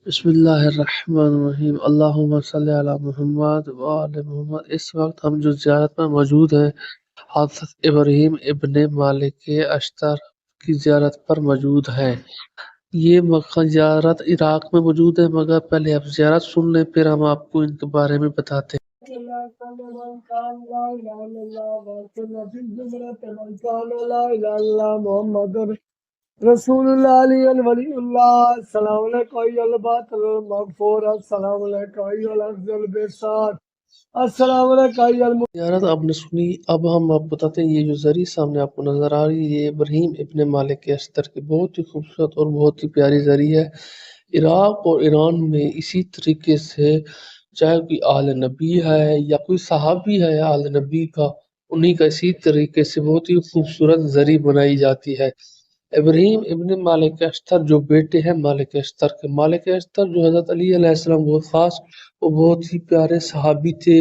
بسم اللہ الرحمن الرحیم اللہم صلی علی محمد وآل محمد۔ اس وقت ہم جو زیارت میں موجود ہیں حضرت ابراہیم ابن مالک اشتر کی زیارت پر موجود ہیں۔ یہ مقام زیارت عراق میں موجود ہے، مگر پہلے آپ زیارت سن لیں پھر ہم آپ کو ان کے بارے میں بتاتے ہیں۔ رسول اللہ علی ولی اللہ السلام علیکم ایھا الباطل المغفور السلام علیکم ایھا الافضل بسات السلام علیکم ایھا زیارت آپ نے سنی، اب ہم آپ بتاتے ہیں۔ یہ جو زری سامنے آپ کو نظر آ رہی ہے، یہ ابراہیم ابن مالک اشتر کی بہت ہی خوبصورت اور بہت ہی پیاری زری ہے۔ عراق اور ایران میں اسی طریقے سے چاہے کوئی آل نبی ہے یا کوئی صحابی ہے آل نبی کا، انہی کا اسی طریقے سے بہت ہی خوبصورت زری بنائی جاتی ہے۔ ابراہیم ابن مالک اشتر جو بیٹے ہیں مالک اشتر کے، مالک اشتر جو حضرت علی علیہ السلام بہت خاص وہ بہت ہی پیارے صحابی تھے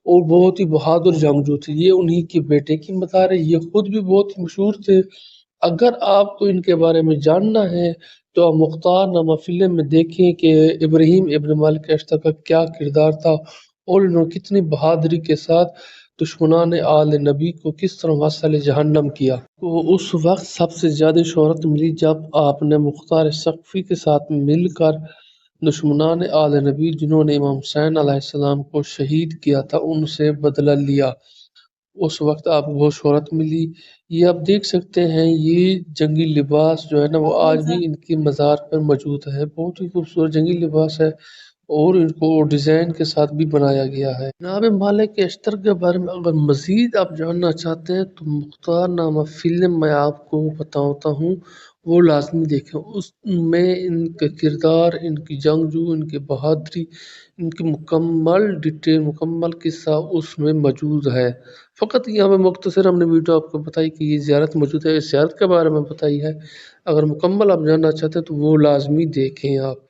اور بہت ہی بہادر جنگجو تھے۔ یہ انہی کے بیٹے کی بتا رہے، یہ خود بھی بہت ہی مشہور تھے۔ اگر آپ کو ان کے بارے میں جاننا ہے تو آپ مختار نامہ فلم میں دیکھیں کہ ابراہیم ابن مالک اشتر کا کیا کردار تھا اور انہوں نے کتنی بہادری کے ساتھ دشمنان آل نبی کو کس طرح وصل جہنم کیا۔ تو اس وقت سب سے زیادہ شہرت ملی جب آپ نے مختار ثقفی کے ساتھ مل کر دشمنان آل نبی جنہوں نے امام حسین علیہ السلام کو شہید کیا تھا ان سے بدلہ لیا، اس وقت آپ کو بہت شہرت ملی۔ یہ آپ دیکھ سکتے ہیں، یہ جنگی لباس جو ہے نا وہ آج بھی ان کی مزار پر موجود ہے۔ بہت ہی خوبصورت جنگی لباس ہے اور ان کو ڈیزائن کے ساتھ بھی بنایا گیا ہے۔ جناب مالک اشتر کے بارے میں اگر مزید آپ جاننا چاہتے ہیں تو مختار نامہ فلم میں آپ کو بتاتا ہوں، وہ لازمی دیکھیں۔ اس میں ان کا کردار، ان کی جنگجو، ان کی بہادری، ان کی مکمل ڈیٹیل، مکمل قصہ اس میں موجود ہے۔ فقط یہاں پہ مختصر ہم نے ویڈیو آپ کو بتائی کہ یہ زیارت موجود ہے، اس زیارت کے بارے میں بتائی ہے۔ اگر مکمل آپ جاننا چاہتے ہیں تو وہ لازمی دیکھیں آپ۔